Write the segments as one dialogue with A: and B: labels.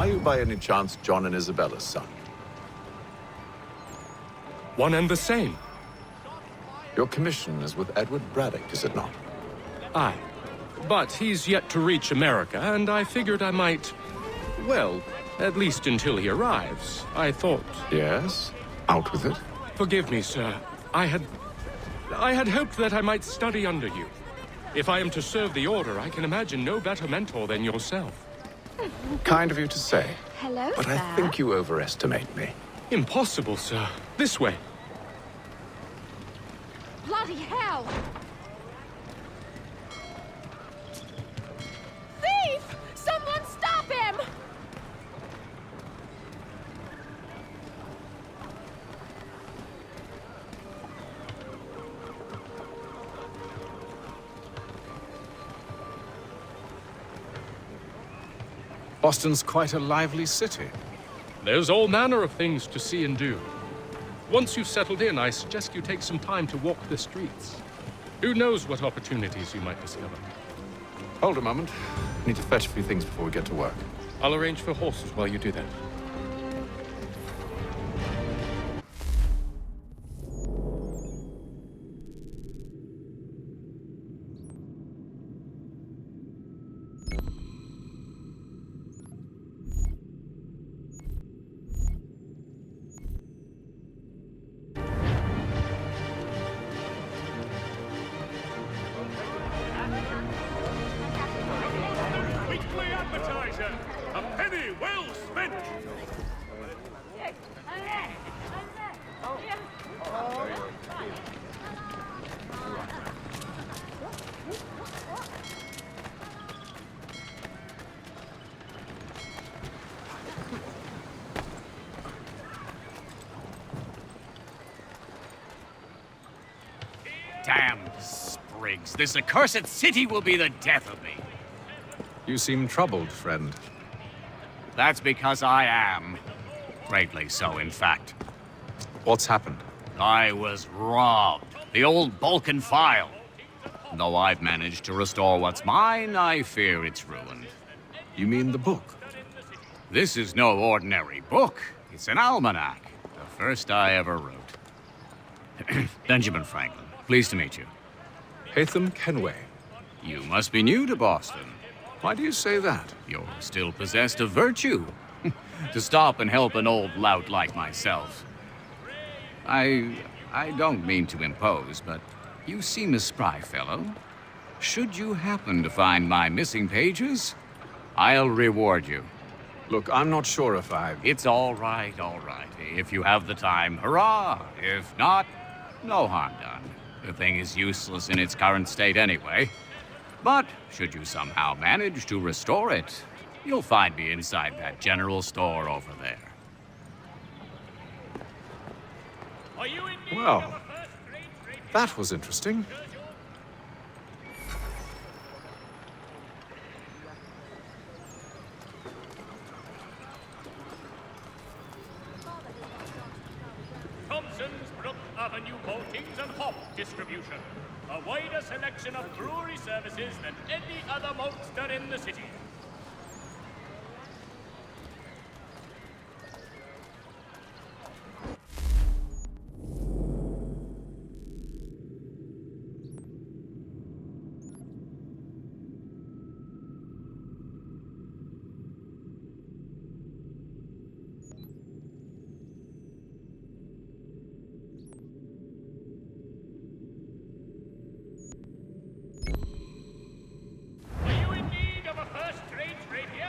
A: Are you by any chance John and Isabella's son?
B: One and the same.
A: Your commission is with Edward Braddock, is it not?
B: Aye. But he's yet to reach America, and I figured I might... Well, at least until he arrives, I thought...
A: Yes? Out with it.
B: Forgive me, sir. I had hoped that I might study under you. If I am to serve the Order, I can imagine no better mentor than yourself.
A: Kind of you to say.
C: Hello,
A: but
C: sir.
A: I think you overestimate me.
B: Impossible, sir. This way.
C: Bloody hell! Thief! Someone stop him!
A: Boston's quite a lively city.
B: There's all manner of things to see and do. Once you've settled in, I suggest you take some time to walk the streets. Who knows what opportunities you might discover.
A: Hold a moment. I need to fetch a few things before we get to work.
B: I'll arrange for horses while you do that.
D: Weekly advertiser, a penny well spent.
E: Damn sprigs. This accursed city will be the death of me.
A: You seem troubled, friend.
E: That's because I am. Greatly so, in fact.
A: What's happened?
E: I was robbed. The old Balkan file. Though I've managed to restore what's mine, I fear it's ruined.
A: You mean the book?
E: This is no ordinary book. It's an almanac. The first I ever wrote. Benjamin Franklin, pleased to meet you.
A: Hatham Kenway.
E: You must be new to Boston.
A: Why do you say that?
E: You're still possessed of virtue. To stop and help an old lout like myself. I don't mean to impose, but you seem a spry fellow. Should you happen to find my missing pages, I'll reward you.
A: Look, I'm not sure if
E: It's all right, all right. If you have the time, hurrah! If not, no harm done. The thing is useless in its current state anyway. But should you somehow manage to restore it, you'll find me inside that general store over there.
D: Are you in need
A: Well,
D: of a first-rate radio?
A: that was interesting.
D: Thompson's Brook Avenue maltings and hop distribution. A wider selection of brewery services than any other maltster in the city. Are you in need of a first-rate radio?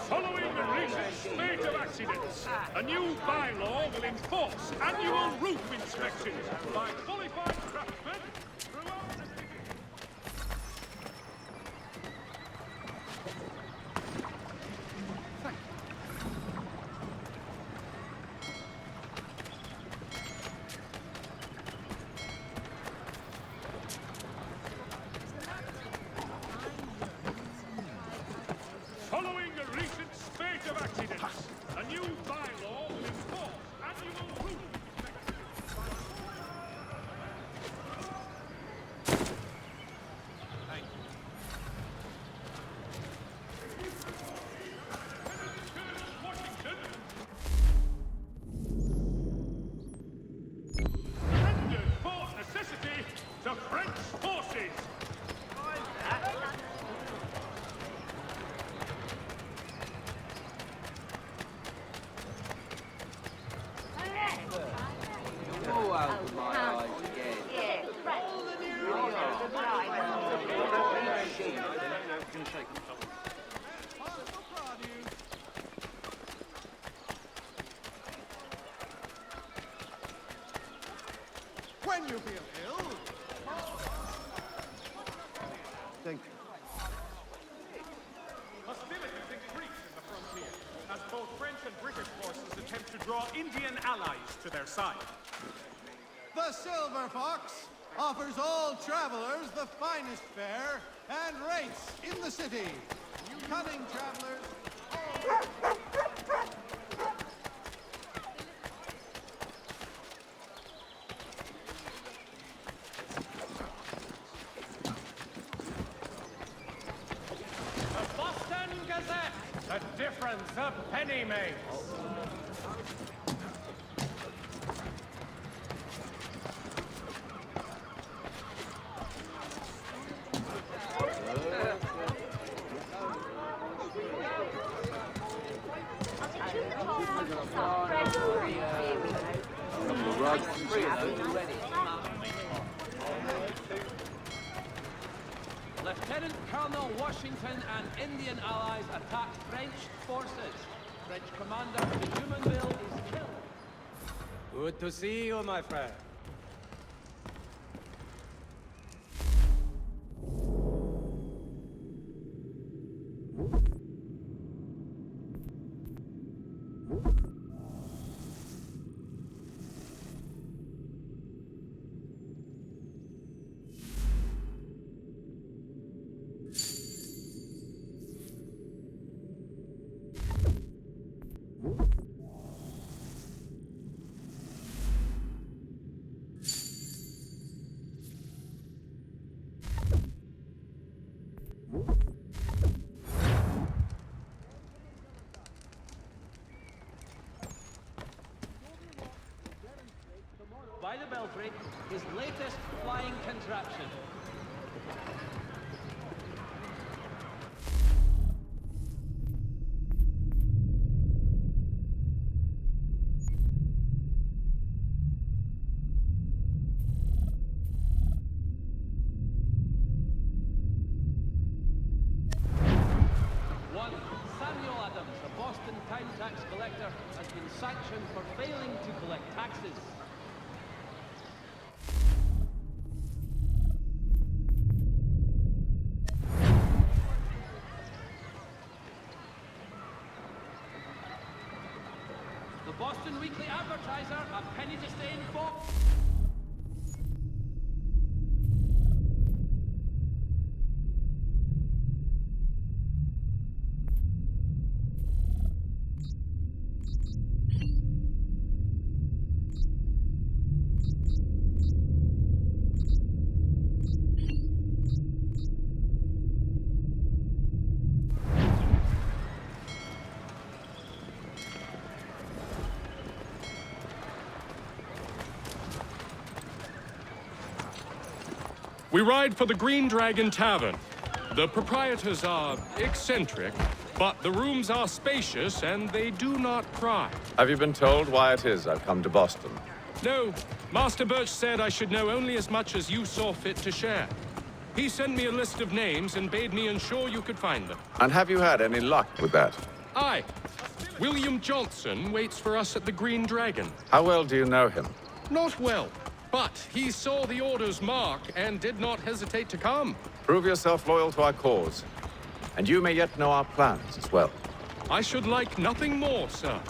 D: Following the recent spate of accidents, a new bylaw will enforce annual roof inspections by qualified craftsmen throughout the city. Following a recent
F: When you feel ill, thank you.
D: Hostilities increase in the frontier as both French and British forces attempt to draw Indian allies to their side.
F: The Silver Fox offers all travelers the finest fare and rates in the city. Cunning travelers.
D: The Boston Gazette! The difference a penny makes!
G: Lieutenant Colonel Washington and Indian allies attack French forces. French commander de Jumonville is killed.
H: Good to see you, my friend.
G: By the belfry, his latest flying contraption. One, Samuel Adams, a Boston town tax collector, has been sanctioned for failing to collect taxes. The Boston Weekly Advertiser, a penny to stay informed.
B: We ride for the Green Dragon Tavern. The proprietors are eccentric, but the rooms are spacious and they do not cry.
A: Have you been told why it is I've come to Boston?
B: No, Master Birch said I should know only as much as you saw fit to share. He sent me a list of names and bade me ensure you could find them.
A: And have you had any luck with that?
B: Aye. William Johnson waits for us at the Green Dragon.
A: How well do you know him?
B: Not well, but he saw the order's mark and did not hesitate to come.
A: Prove yourself loyal to our cause, and you may yet know our plans as well.
B: I should like nothing more, sir.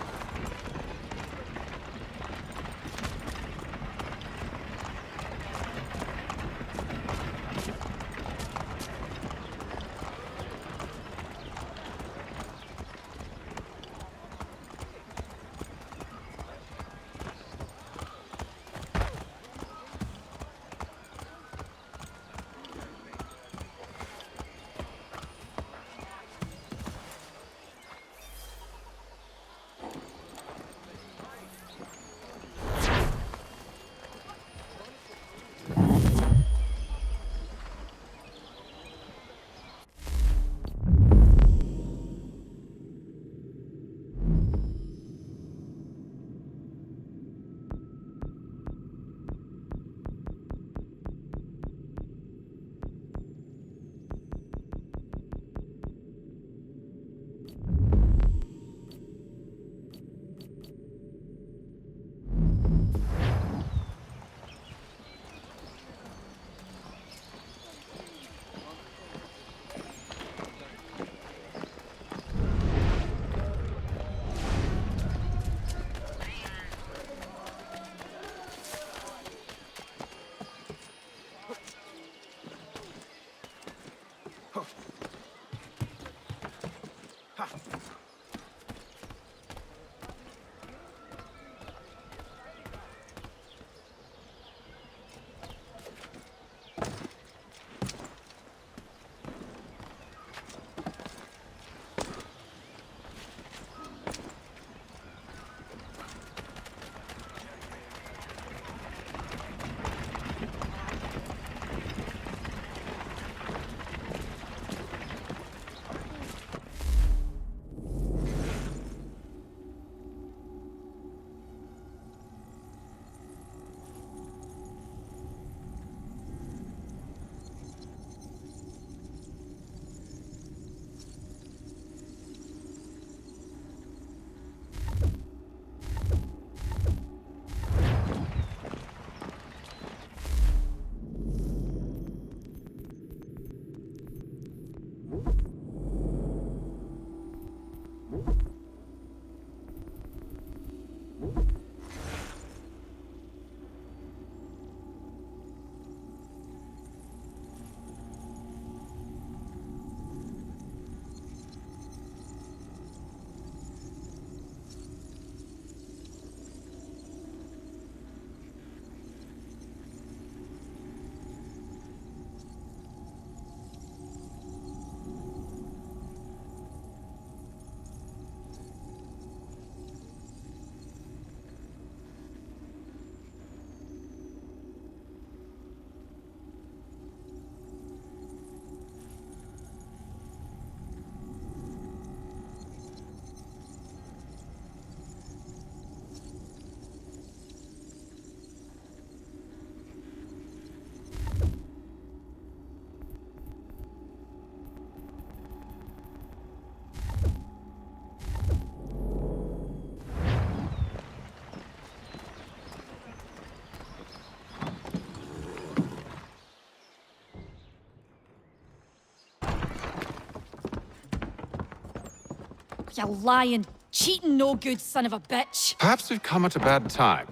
C: You lying, cheating, no good son of a bitch.
A: Perhaps we've come at a bad time.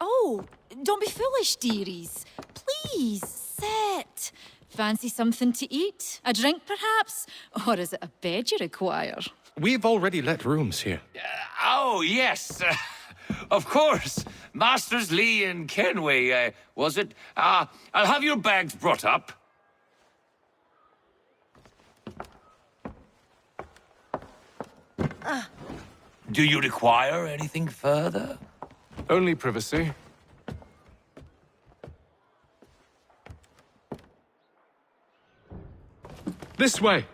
C: Oh, don't be foolish, dearies. Please, sit. Fancy something to eat? A drink, perhaps? Or is it a bed you require?
B: We've already let rooms here.
E: Oh, yes. Of course. Masters Lee and Kenway, was it? I'll have your bags brought up. Do you require anything further?
A: Only privacy.
B: This way!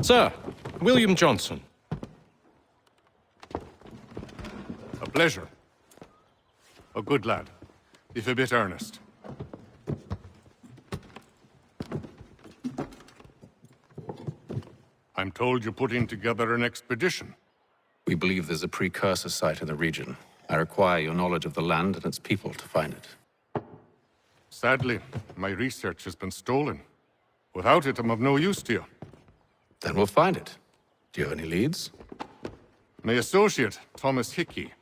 B: Sir, William Johnson.
I: A pleasure. A good lad, if a bit earnest. I'm told you're putting together an expedition.
A: We believe there's a precursor site in the region. I require your knowledge of the land and its people to find it.
I: Sadly, my research has been stolen. Without it, I'm of no use to you.
A: Then we'll find it. Do you have any leads?
I: My associate, Thomas Hickey,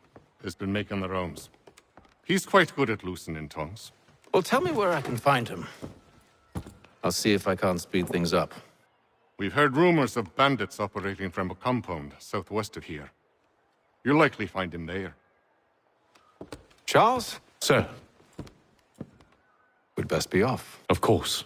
I: has been making the rounds. He's quite good at loosening tongues.
A: Well, tell me where I can find him. I'll see if I can't speed things up.
I: We've heard rumors of bandits operating from a compound southwest of here. You'll likely find him there.
A: Charles?
B: Sir.
A: We'd best be off.
B: Of course.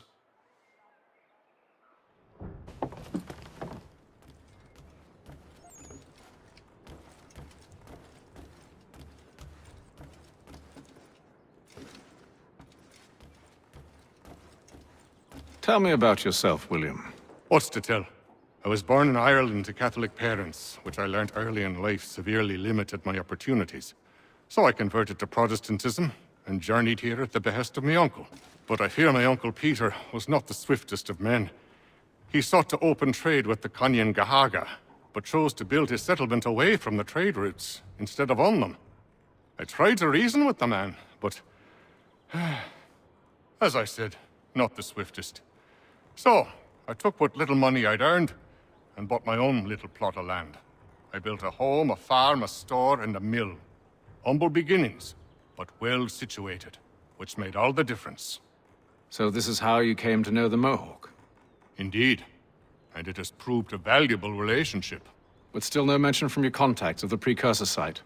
A: Tell me about yourself, William.
I: What's to tell? I was born in Ireland to Catholic parents, which I learned early in life severely limited my opportunities. So I converted to Protestantism and journeyed here at the behest of my uncle. But I fear my uncle Peter was not the swiftest of men. He sought to open trade with the Conyan Gahaga, but chose to build his settlement away from the trade routes instead of on them. I tried to reason with the man, but as I said, not the swiftest. So, I took what little money I'd earned and bought my own little plot of land. I built a home, a farm, a store, and a mill. Humble beginnings, but well situated, which made all the difference.
A: So this is how you came to know the Mohawk?
I: Indeed, and it has proved a valuable relationship.
A: But still no mention from your contacts of the precursor site?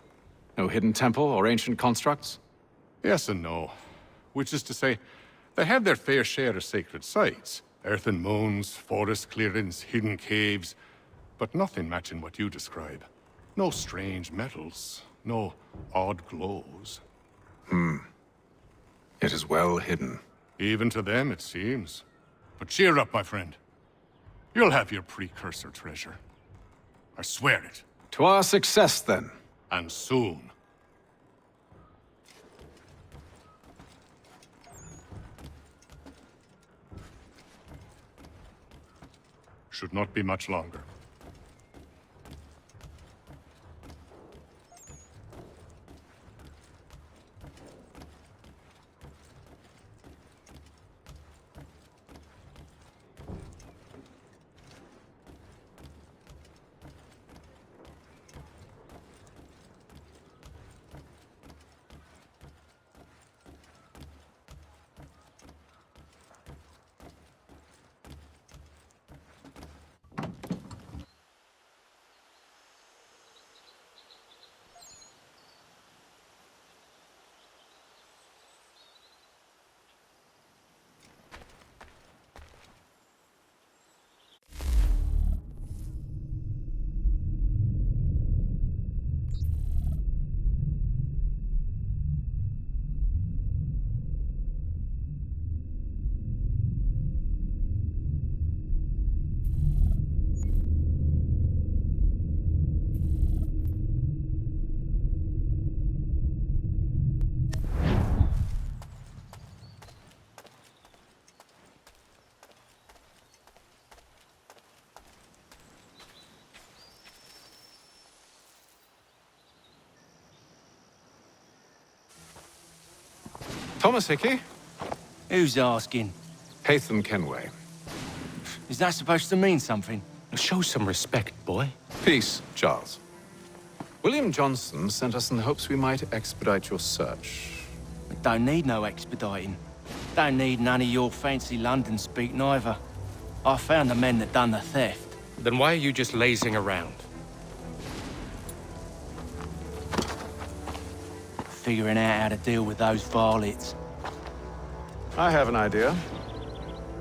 A: No hidden temple or ancient constructs?
I: Yes and no. Which is to say, they have their fair share of sacred sites. Earthen mounds, forest clearings, hidden caves, but nothing matching what you describe. No strange metals, no odd glows.
A: It is well hidden.
I: Even to them, it seems. But cheer up, my friend. You'll have your precursor treasure. I swear it.
A: To our success, then.
I: And soon. Should not be much longer.
A: Thomas Hickey?
J: Who's asking?
A: Haytham Kenway.
J: Is that supposed to mean something?
B: Show some respect, boy.
A: Peace, Charles. William Johnson sent us in the hopes we might expedite your search.
J: We don't need no expediting. Don't need none of your fancy London speak neither. I found the men that done the theft.
B: Then why are you just lazing around?
J: Figuring out how to deal with those varlets.
A: I have an idea.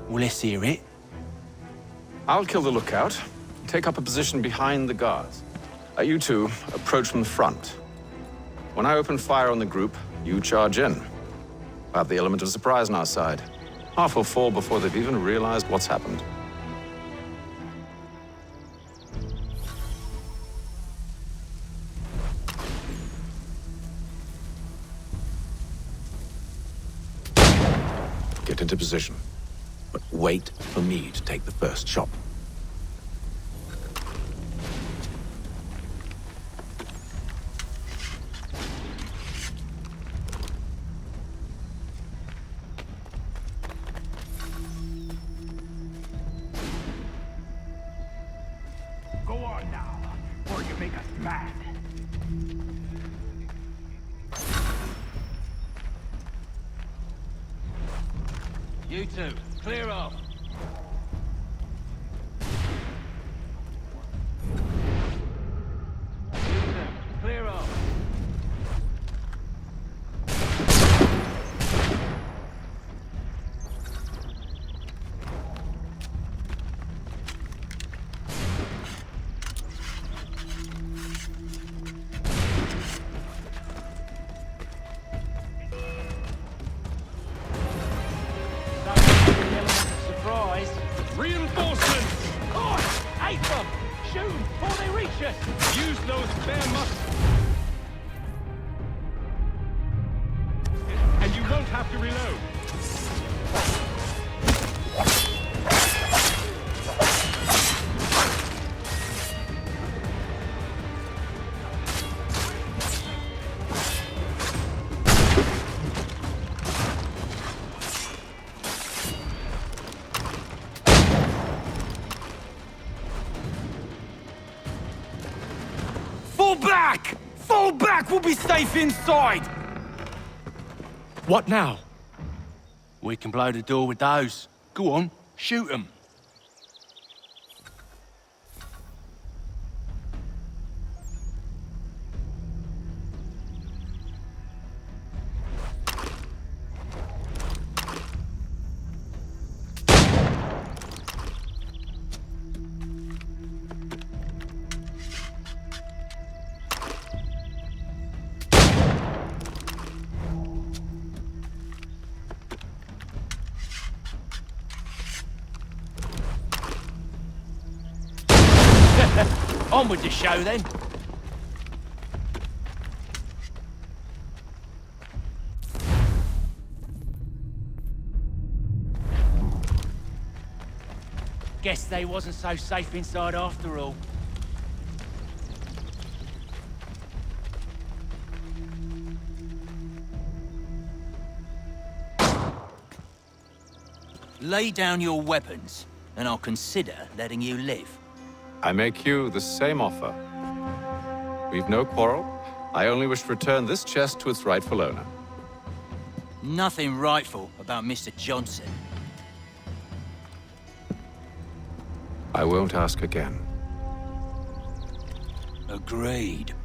J: Well, let's hear it.
A: I'll kill the lookout, take up a position behind the guards. You two approach from the front. When I open fire on the group, you charge in. We'll have the element of surprise on our side. Half will fall before they've even realized what's happened. Get into position, but wait for me to take the first shot.
D: Go on now, or you make us mad.
G: You two, clear off. You two, clear off.
D: Surprise! Reinforcements!
G: Course! Ace them! Shoot before they reach us!
D: Use those spare muscles. And
B: have to reload.
J: Fall back! Fall back! We'll be safe inside!
B: What now?
J: We can blow the door with those. Go on, shoot them. On with the show, then. Guess they wasn't so safe inside after all.
K: Lay down your weapons, and I'll consider letting you live.
A: I make you the same offer. We've no quarrel. I only wish to return this chest to its rightful owner.
K: Nothing rightful about Mr. Johnson.
A: I won't ask again.
K: Agreed.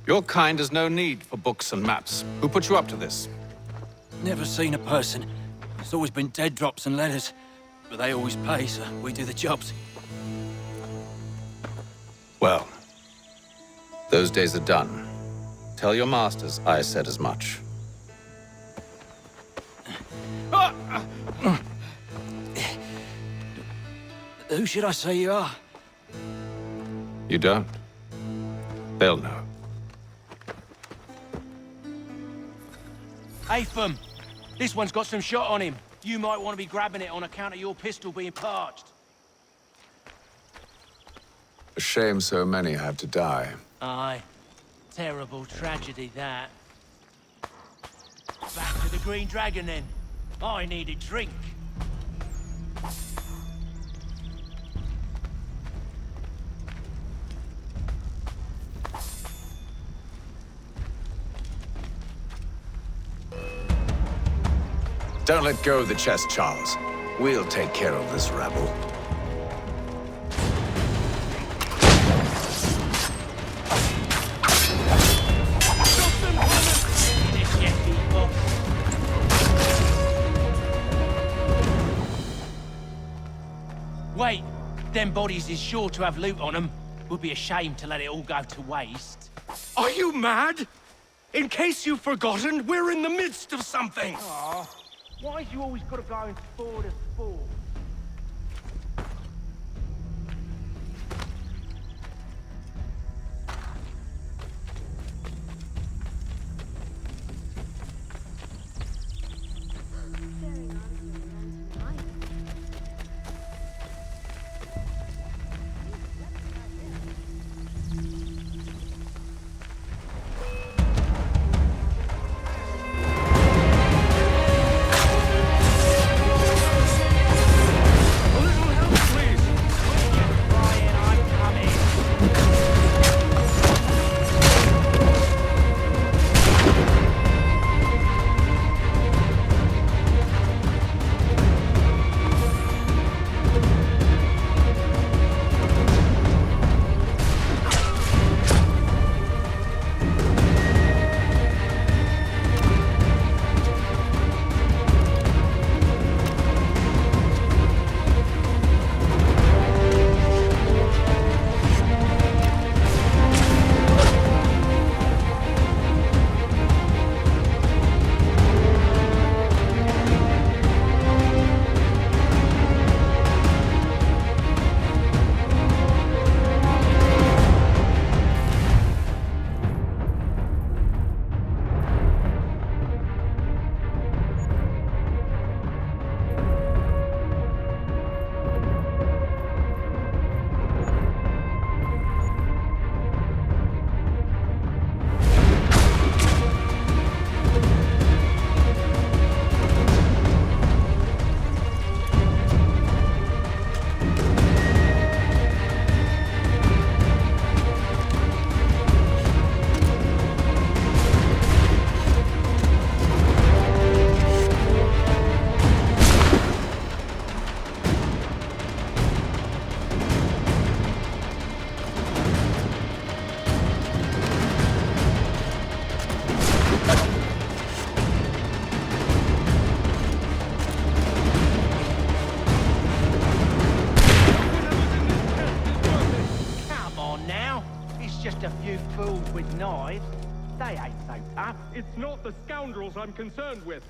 A: Your kind has no need for books and maps. Who put you up to this?
K: Never seen a person. It's always been dead drops and letters. But they always pay, so we do the jobs.
A: Well, those days are done. Tell your masters I said as much.
K: Who should I say you are?
A: You don't. They'll know.
J: Atham, this one's got some shot on him. You might want to be grabbing it on account of your pistol being parched.
A: A shame so many have to die.
J: Aye. Terrible tragedy, that. Back to the Green Dragon, then. I need a drink.
A: Don't let go of the chest, Charles. We'll take care of this rabble.
J: Wait, them bodies is sure to have loot on them. Would be a shame to let it all go to waste.
B: Are you mad? In case you've forgotten, we're in the midst of something.
J: Aw, why have you always got to go in forward as sport? a few fools with knives. They ain't so tough.
D: It's not the scoundrels I'm concerned with.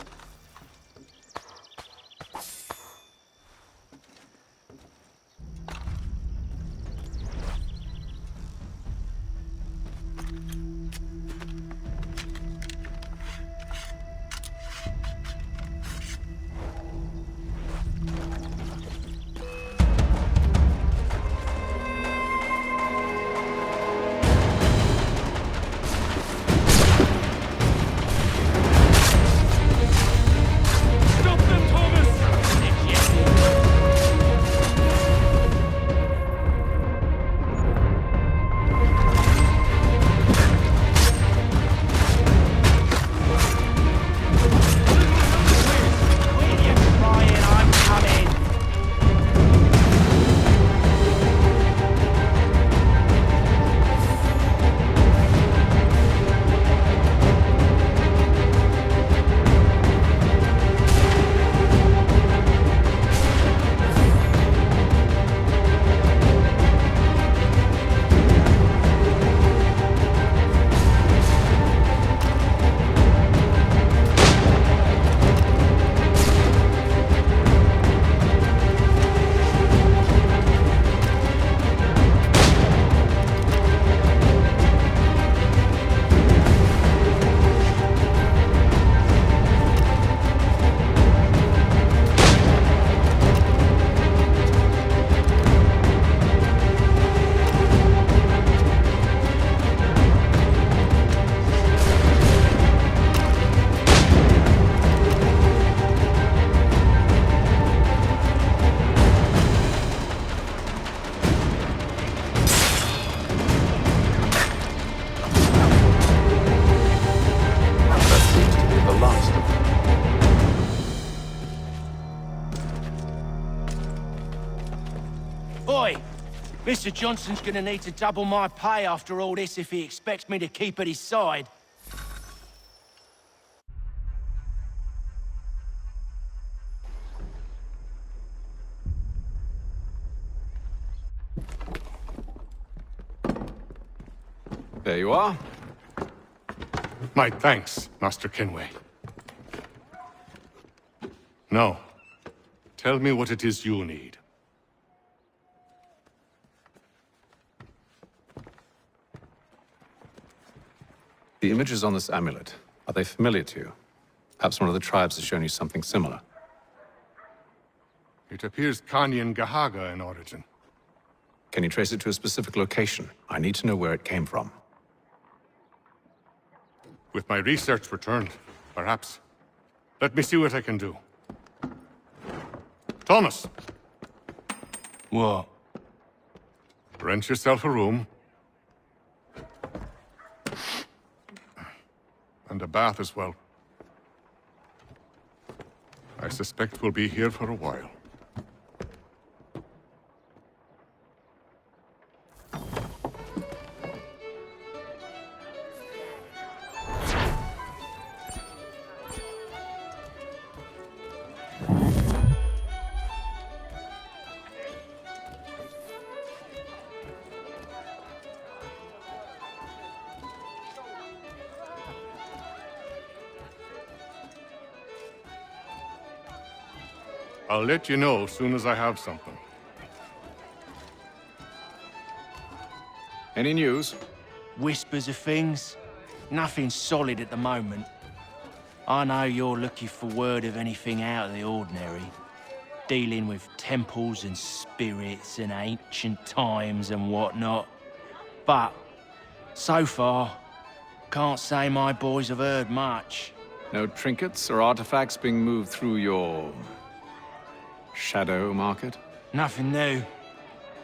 J: Mr. Johnson's gonna need to double my pay after all this if he expects me to keep at his side.
A: There you are.
I: My thanks, Master Kenway. Now, tell me what it is you need.
A: The images on this amulet, are they familiar to you? Perhaps one of the tribes has shown you something similar.
I: It appears Kanyan Gahaga in origin.
A: Can you trace it to a specific location? I need to know where it came from.
I: With my research returned, perhaps. Let me see what I can do. Thomas!
J: What?
I: Rent yourself a room. And a bath as well. I suspect we'll be here for a while. I'll let you know as soon as I have something.
A: Any news?
J: Whispers of things. Nothing solid at the moment. I know you're looking for word of anything out of the ordinary. Dealing with temples and spirits and ancient times and whatnot. But, so far, can't say my boys have heard much.
A: No trinkets or artifacts being moved through your shadow market?
J: Nothing new.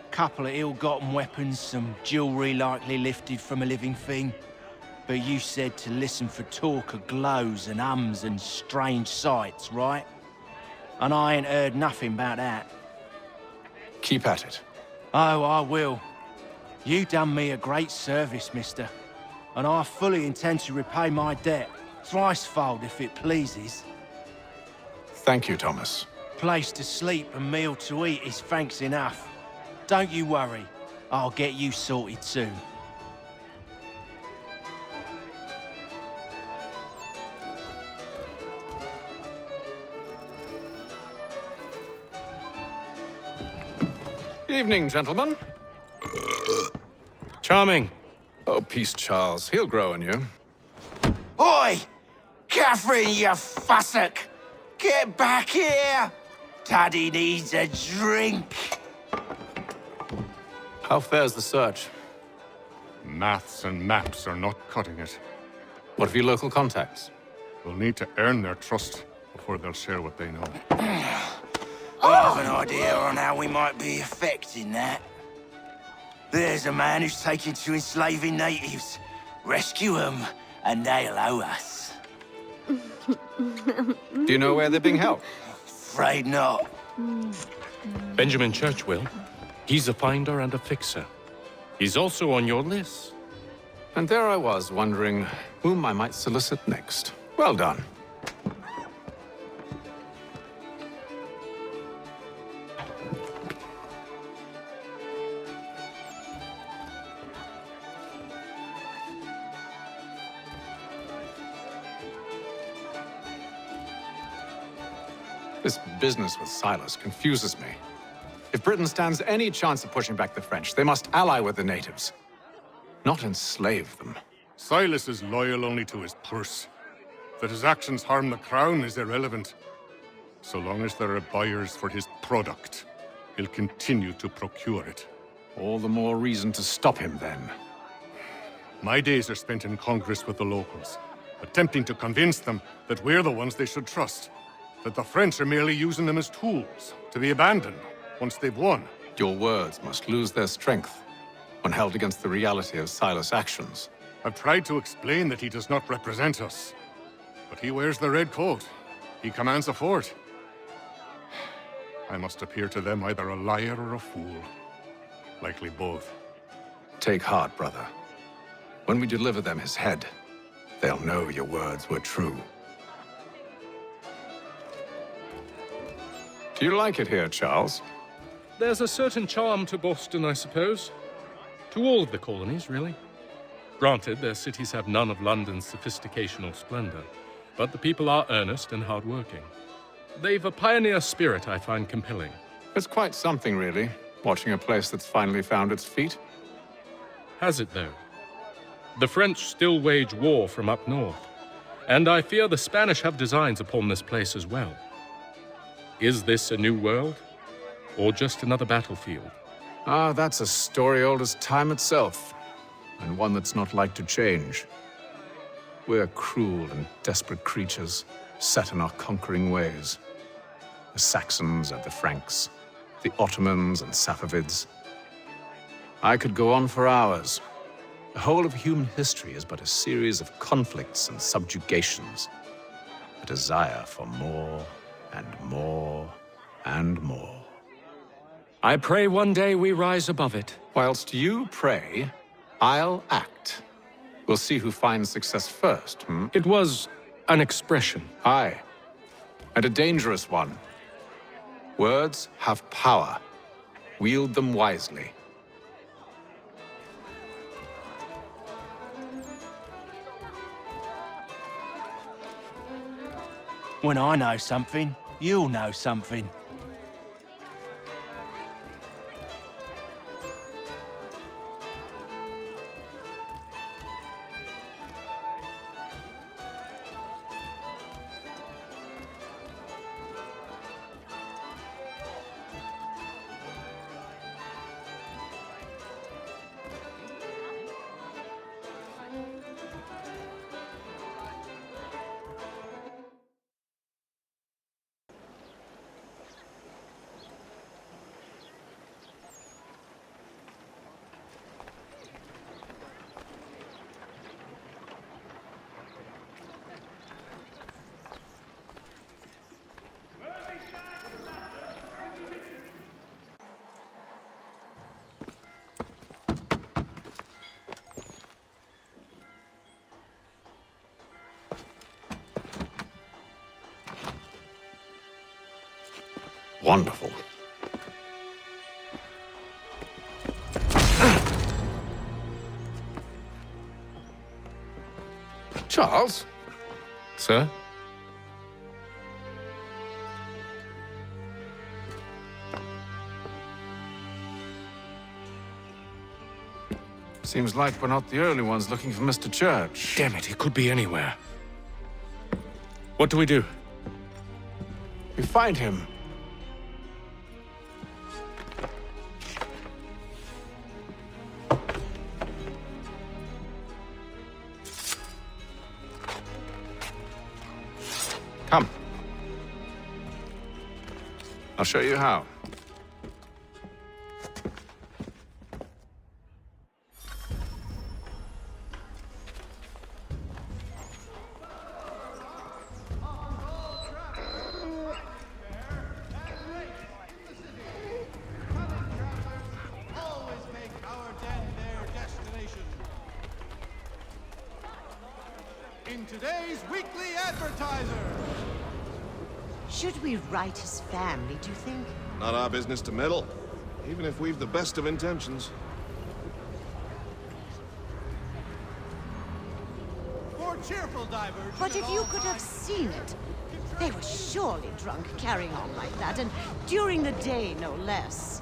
J: Couple of ill-gotten weapons, some jewelry likely lifted from a living thing. But you said to listen for talk of glows and ums and strange sights, right? And I ain't heard nothing about that.
A: Keep at it.
J: Oh, I will. You done me a great service, mister. And I fully intend to repay my debt. Thricefold, if it pleases.
A: Thank you, Thomas.
J: Place to sleep and meal to eat is thanks enough. Don't you worry. I'll get you sorted soon.
A: Evening, gentlemen.
B: Charming.
A: Oh, peace, Charles. He'll grow on you.
J: Oi! Catherine, you fussock! Get back here! Taddy needs a drink.
A: How fares the search?
I: Maths and maps are not cutting it.
A: What of your local contacts?
I: We'll need to earn their trust before they'll share what they know.
J: I have an idea on how we might be affecting that. There's a man who's taken to enslaving natives. Rescue them, and they'll owe us.
A: Do you know where they're being held?
J: Afraid not.
B: Benjamin Churchwill. He's a finder and a fixer. He's also on your list.
A: And there I was, wondering whom I might solicit next. Well done. This business with Silas confuses me. If Britain stands any chance of pushing back the French, they must ally with the natives, not enslave them.
I: Silas is loyal only to his purse. That his actions harm the crown is irrelevant. So long as there are buyers for his product, he'll continue to procure it.
A: All the more reason to stop him, then.
I: My days are spent in Congress with the locals, attempting to convince them that we're the ones they should trust. That the French are merely using them as tools, to be abandoned once they've won.
A: Your words must lose their strength when held against the reality of Silas' actions.
I: I've tried to explain that he does not represent us. But he wears the red coat. He commands a fort. I must appear to them either a liar or a fool. Likely both.
A: Take heart, brother. When we deliver them his head, they'll know your words were true. Do you like it here, Charles?
B: There's a certain charm to Boston, I suppose. To all of the colonies, really. Granted, their cities have none of London's sophistication or splendor, but the people are earnest and hardworking. They've a pioneer spirit I find compelling.
A: It's quite something, really, watching a place that's finally found its feet.
B: Has it, though? The French still wage war from up north, and I fear the Spanish have designs upon this place as well. Is this a new world, or just another battlefield?
A: Ah, that's a story old as time itself, and one that's not like to change. We're cruel and desperate creatures, set in our conquering ways. The Saxons and the Franks, the Ottomans and Safavids. I could go on for hours. The whole of human history is but a series of conflicts and subjugations. A desire for more and more and more.
B: I pray one day we rise above it.
A: Whilst you pray, I'll act. We'll see who finds success first,
B: It was an expression.
A: Aye, and a dangerous one. Words have power. Wield them wisely.
J: When I know something, you'll know something.
A: Wonderful. Charles?
B: Sir?
A: Seems like we're not the only ones looking for Mr. Church.
B: Damn it, he could be anywhere. What do we do?
A: We find him. Come. I'll show you how.
F: In today's weekly advertiser.
L: Should we write his family, do you think?
M: Not our business to meddle, even if we've the best of intentions.
F: For cheerful diversion.
L: But if you could have seen it, they were surely drunk carrying on like that, and during the day, no less.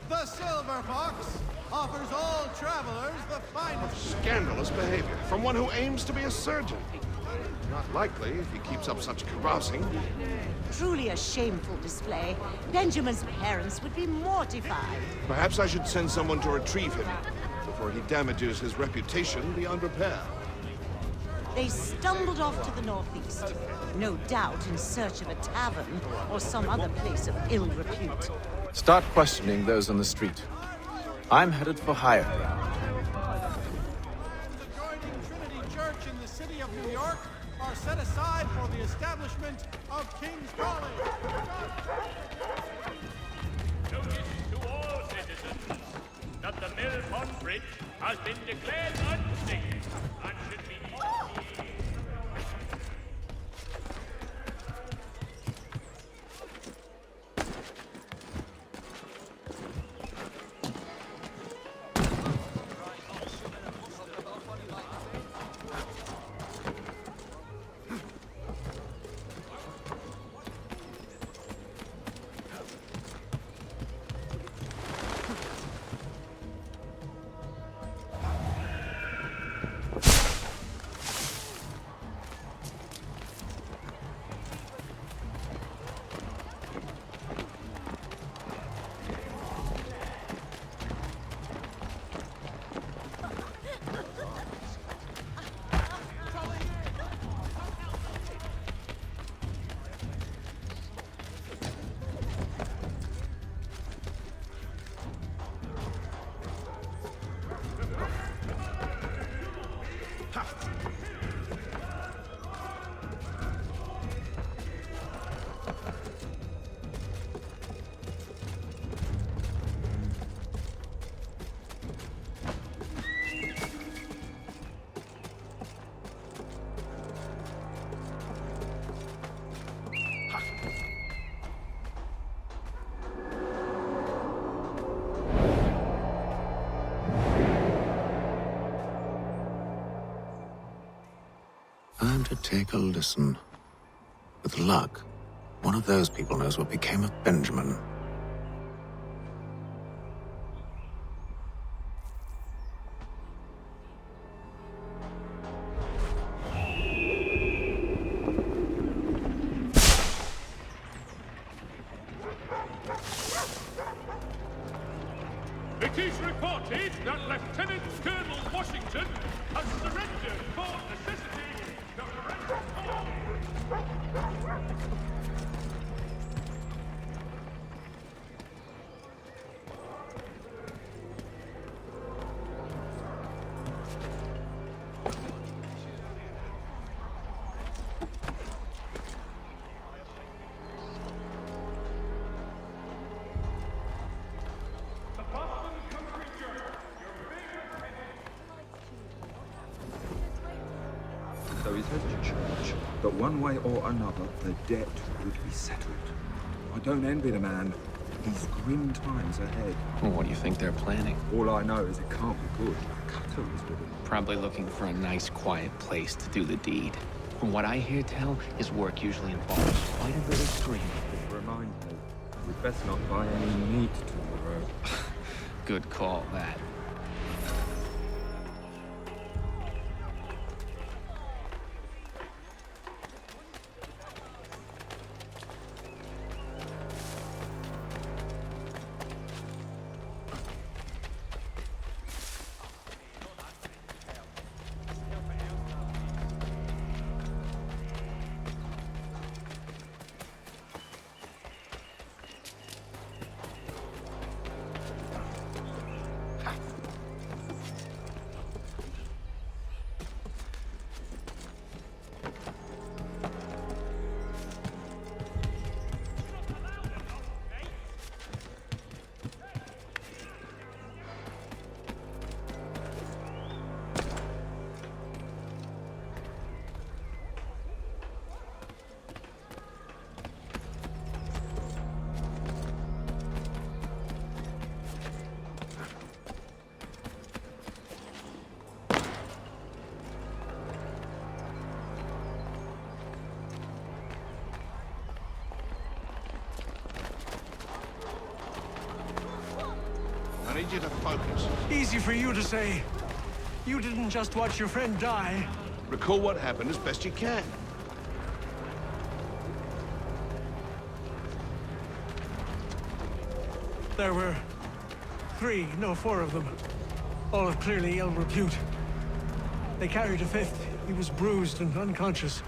F: The Silver Fox offers all travelers the finest...
M: Scandalous behavior from one who aims to be a surgeon. Not likely if he keeps up such carousing.
L: Truly a shameful display. Benjamin's parents would be mortified.
M: Perhaps I should send someone to retrieve him before he damages his reputation beyond repair.
L: They stumbled off to the northeast, no doubt in search of a tavern or some other place of ill repute.
A: Start questioning those on the street. I'm headed for higher ground.
F: Adjoining Trinity Church in the city of New York are set aside for the establishment of King's College.
D: Notice to all citizens that the Mill Pond Bridge has been declared unsafe and should be...
A: Time to take a listen. With luck, one of those people knows what became of Benjamin.
D: It is reported that Lieutenant Colonel Washington has surrendered for necessity the French colonies.
N: So he's headed to church, but one way or another, the debt would be settled. I don't envy the man. These grim times ahead.
O: Well, what do you think they're planning?
N: All I know is it can't be good. Cutter was with it.
O: Probably looking for a nice, quiet place to do the deed. From what I hear tell, his work usually involves quite a bit of screaming.
N: Remind me, we'd best not buy any meat tomorrow.
O: Good call, that.
M: I need you to focus.
P: Easy for you to say. You didn't just watch your friend die.
M: Recall what happened as best you can.
P: There were 3, no 4 of them. All of clearly ill repute. They carried a 5th. He was bruised and unconscious.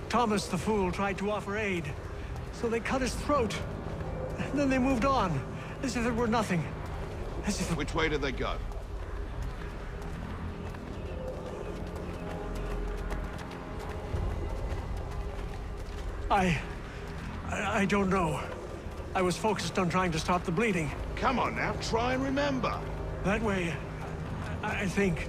P: Thomas the Fool tried to offer aid, so they cut his throat. And then they moved on, as if it were nothing. As if...
M: Which way did they go?
P: I don't know. I was focused on trying to stop the bleeding.
M: Come on now, try and remember.
P: That way, I think.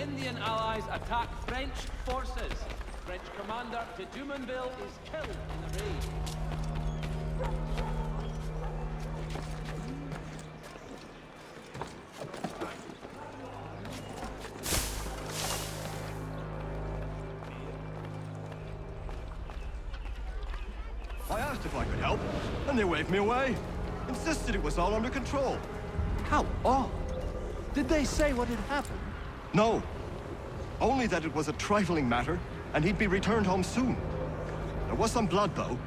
G: Indian allies attack French forces. French commander de Jumonville is killed in the raid.
Q: I asked if I could help, and they waved me away. Insisted it was all under control. How odd. Did they say what had happened? No. Only that it was a trifling matter, and he'd be returned home soon. There was some blood, though,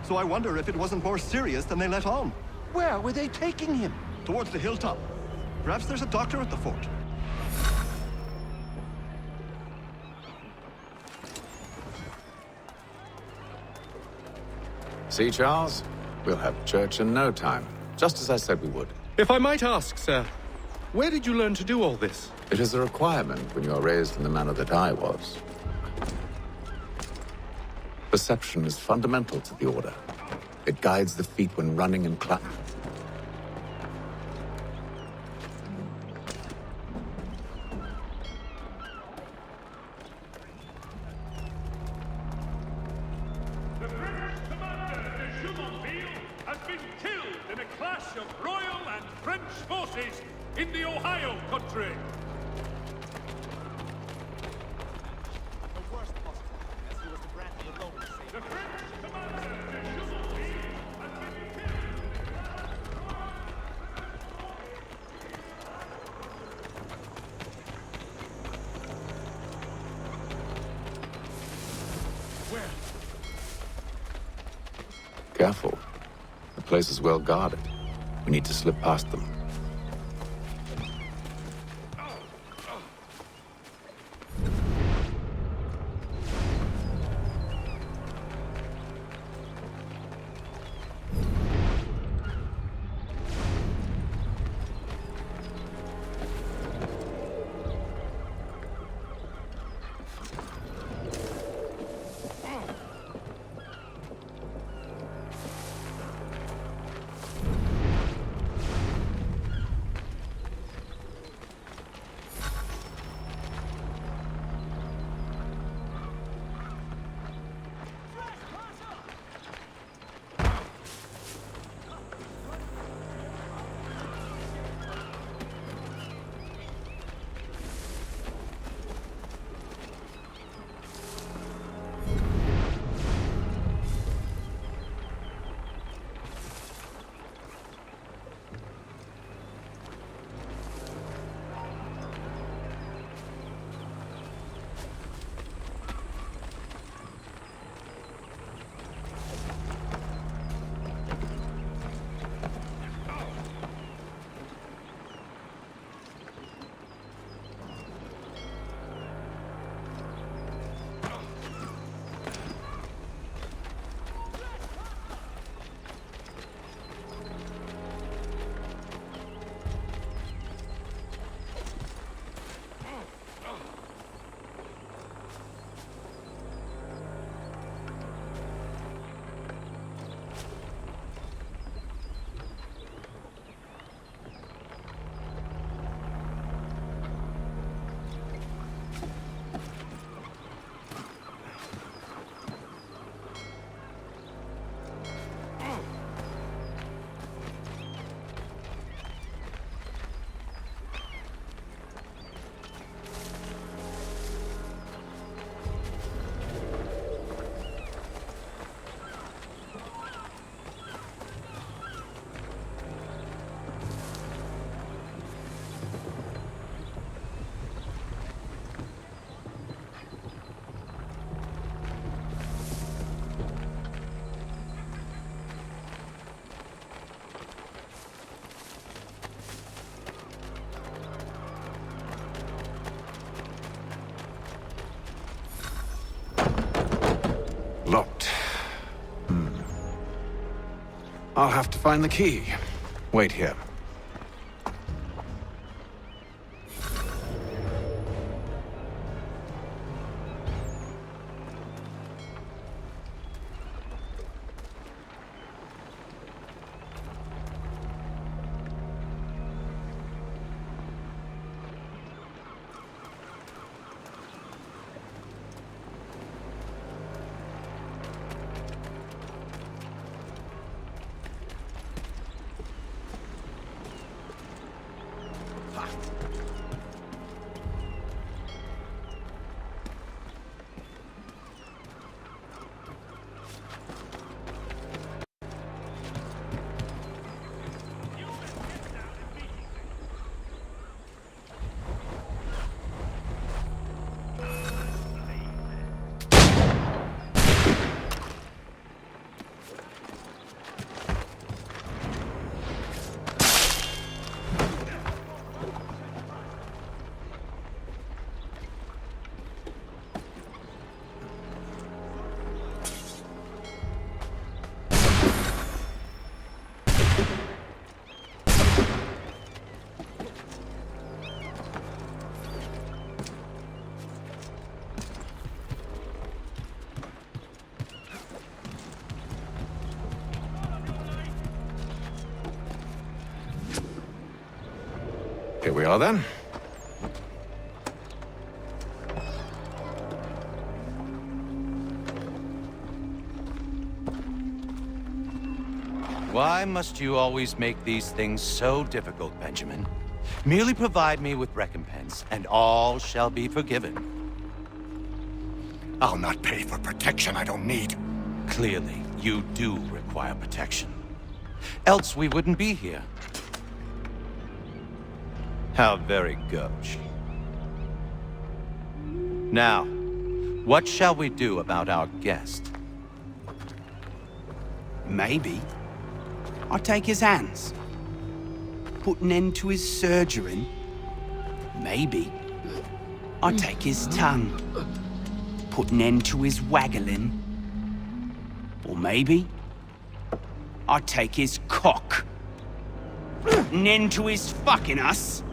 Q: so I wonder if it wasn't more serious than they let on. Where were they taking him? Towards the hilltop. Perhaps there's a doctor at the fort.
A: See, Charles? We'll have church in no time, just as I said we would.
B: If I might ask, sir, where did you learn to do all this?
A: It is a requirement when you are raised in the manner that I was. Perception is fundamental to the Order. It guides the feet when running and climbing.
D: The French commander de Jumonville has been killed in a clash of Royal and French forces in the Ohio country.
P: Where?
A: Careful. The place is well guarded. We need to slip past them. Locked. I'll have to find the key. Wait here. Here we are then.
J: Why must you always make these things so difficult, Benjamin? Merely provide me with recompense, and all shall be forgiven.
I: I'll not pay for protection I don't need.
J: Clearly, you do require protection. Else we wouldn't be here. How very gauche. Now,
R: What shall we do about our guest?
S: Maybe I'll take his hands. Put an end to his surgering. Maybe I'll take his tongue. Put an end to his waggling. Or maybe I'll take his cock. Put an end to his fucking us.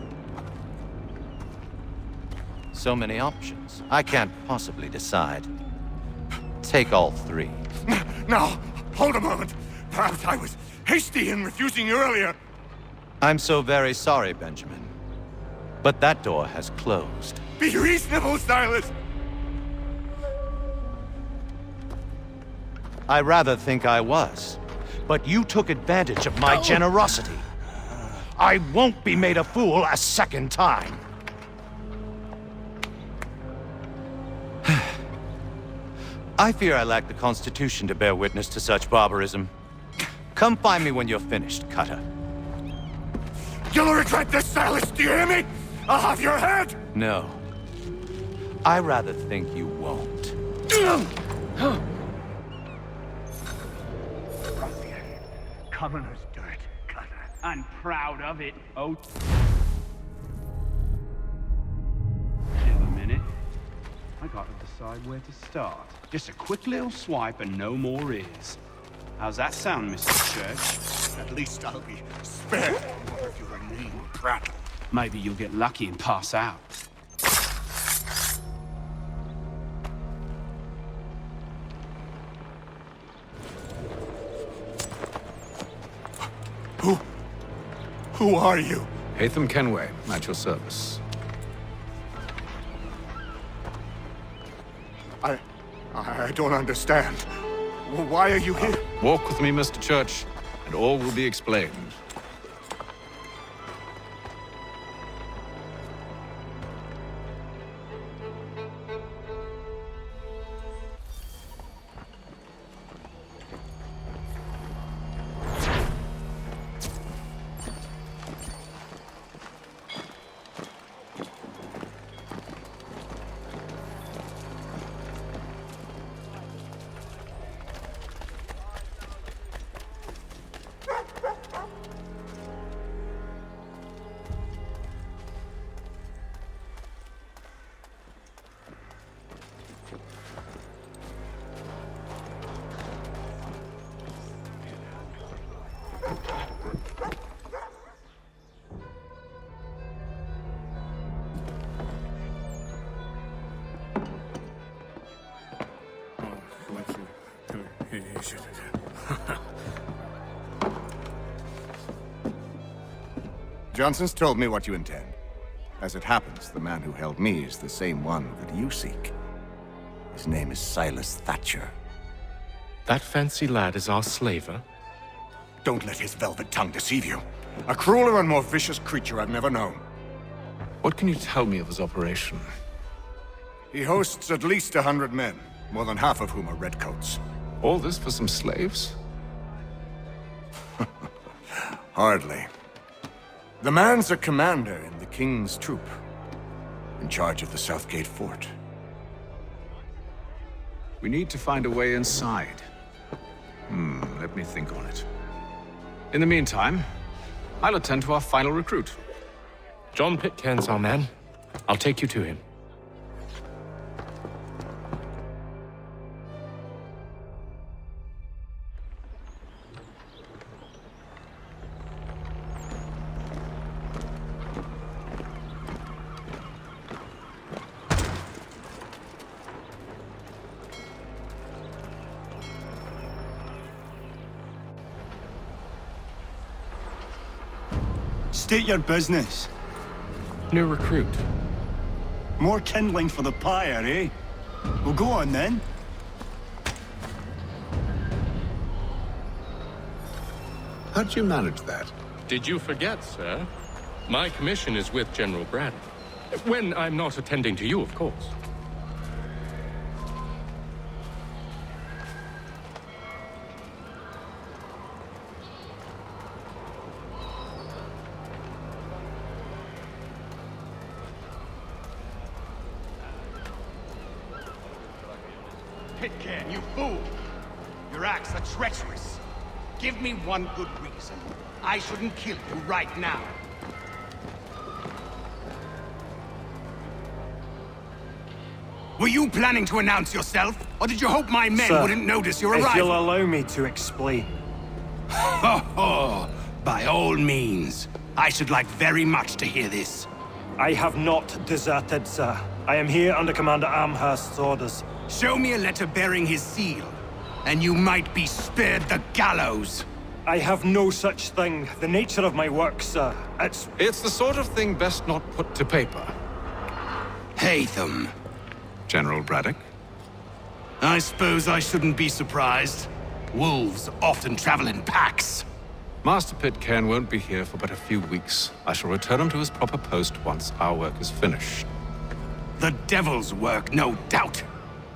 R: So many options. I can't possibly decide. Take all three.
I: Now, hold a moment. Perhaps I was hasty in refusing you earlier.
R: I'm so very sorry, Benjamin. But that door has closed.
I: Be reasonable, Silas!
R: I rather think I was. But you took advantage of my generosity. I won't be made a fool a second time. I fear I lack the constitution to bear witness to such barbarism. Come find me when you're finished, Cutter.
I: You'll regret this, Silas, do you hear me? I'll have your head!
R: No. I rather think you won't.
S: Commoner's dirt, Cutter. I'm proud of it, oh. Give a minute. I gotta decide where to start. Just a quick little swipe and no more is. How's that sound, Mr. Church?
I: At least I'll be spared more of your name, prattle.
S: Maybe you'll get lucky and pass out.
I: Who are you?
A: Hatham Kenway, at your service.
I: I don't understand. Why are you here?
A: Walk with me, Mr. Church, and all will be explained.
I: Johnson's told me what you intend. As it happens, the man who held me is the same one that you seek. His name is Silas Thatcher.
B: That fancy lad is our slaver?
I: Don't let his velvet tongue deceive you. A crueler and more vicious creature I've never known.
A: What can you tell me of his operation?
I: He hosts at least 100 men, more than half of whom are redcoats.
A: All this for some slaves?
I: Hardly. The man's a commander in the King's troop, in charge of the Southgate Fort.
A: We need to find a way inside. Let me think on it. In the meantime, I'll attend to our final recruit.
B: John Pitcairn's our man. I'll take you to him.
Q: State your business.
B: New recruit.
Q: More kindling for the pyre, eh? Well, go on then.
A: How'd you manage that?
B: Did you forget, sir? My commission is with General Bradley. When I'm not attending to you, of course.
T: Pitcairn, you fool! Your acts are treacherous. Give me one good reason. I shouldn't kill you right now. Were you planning to announce yourself? Or did you hope my men
U: Sir,
T: wouldn't notice your arrival?
U: if you'll allow me to explain.
T: Ho ho! By all means. I should like very much to hear this.
U: I have not deserted, sir. I am here under Commander Amherst's orders.
T: Show me a letter bearing his seal, and you might be spared the gallows.
U: I have no such thing. The nature of my work, sir,
A: It's the sort of thing best not put to paper.
T: Hatham.
A: General Braddock?
T: I suppose I shouldn't be surprised. Wolves often travel in packs.
A: Master Pitcairn won't be here for but a few weeks. I shall return him to his proper post once our work is finished.
T: The devil's work, no doubt.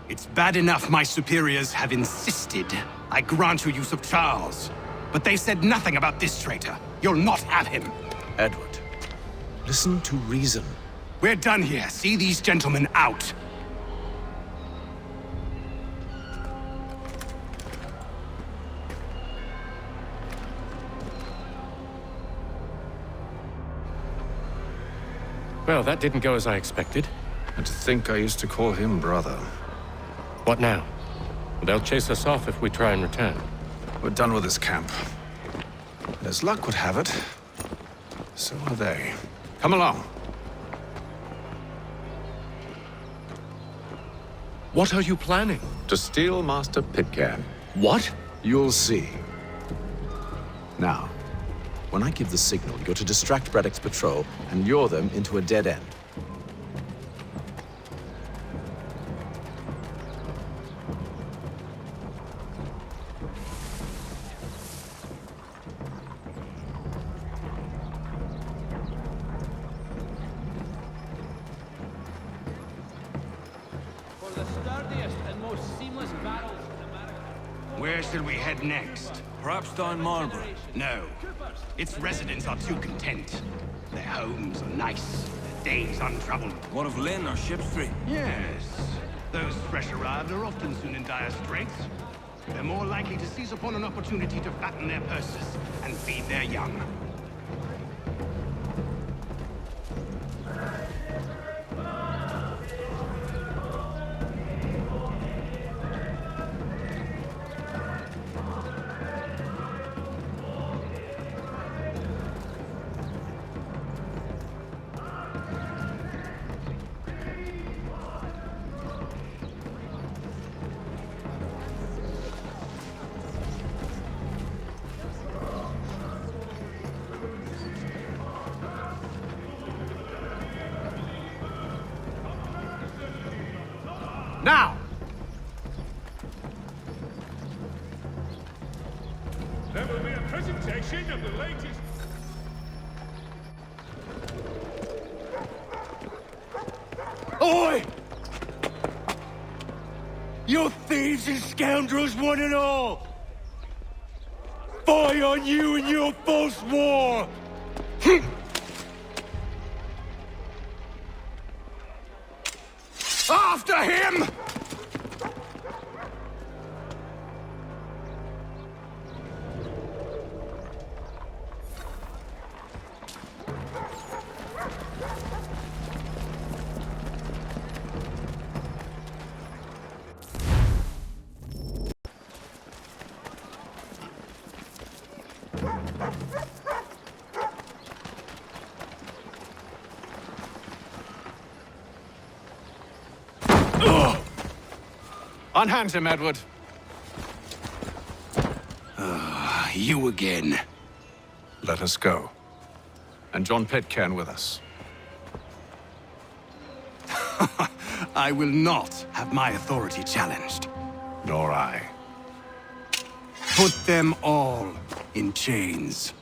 T: It's bad enough my superiors have insisted I grant you use of Charles. But they said nothing about this traitor. You'll not have him.
A: Edward, listen to reason.
T: We're done here. See these gentlemen out.
B: Well, that didn't go as I expected.
A: And to think I used to call him brother.
B: What now? They'll chase us off if we try and return.
A: We're done with this camp. And as luck would have it, so are they. Come along.
B: What are you planning?
A: To steal Master Pitcairn.
B: What?
A: You'll see. Now, when I give the signal, you're to distract Braddock's patrol and lure them into a dead end.
G: For the sturdiest and most seamless battles in America.
T: Where should we head next?
K: Perhaps down Marlborough.
T: No. Its residents are too content. Their homes are nice, their days untroubled.
K: What of Lynn or Ship Street?
T: Yes. Those fresh arrived are often soon in dire straits. They're more likely to seize upon an opportunity to fatten their purses and feed their young.
A: Now!
D: There will be a presentation of the latest...
T: Oi! You thieves and scoundrels, one and all! Fie on you and your false war! After him!
A: Unhand him, Edward.
T: You again.
A: Let us go. And John Pitcairn with us.
T: I will not have my authority challenged.
A: Nor I.
T: Put them all in chains.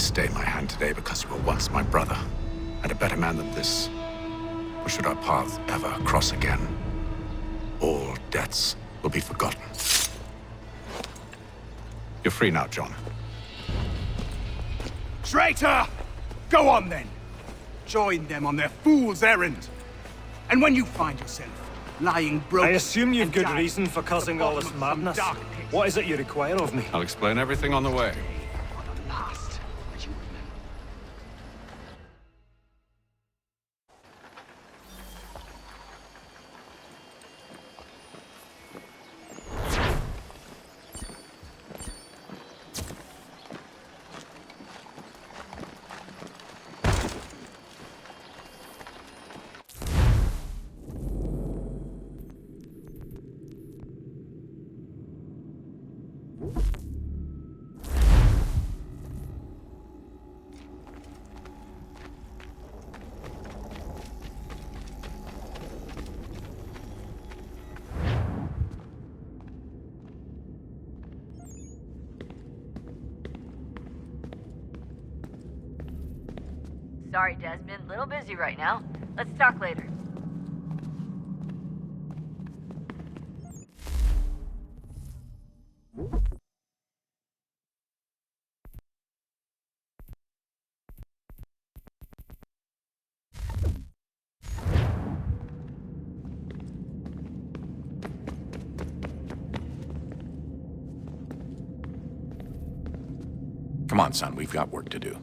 A: stay my hand today because you were once my brother, and a better man than this. Or should our paths ever cross again, all debts will be forgotten. You're free now, John.
T: Traitor! Go on then. Join them on their fool's errand. And when you find yourself lying broken...
U: I assume you've good reason for causing all this madness. What is it you require of me?
A: I'll explain everything on the way.
H: Sorry, Desmond. Little busy right now. Let's talk later.
V: Come on, son. We've got work to do.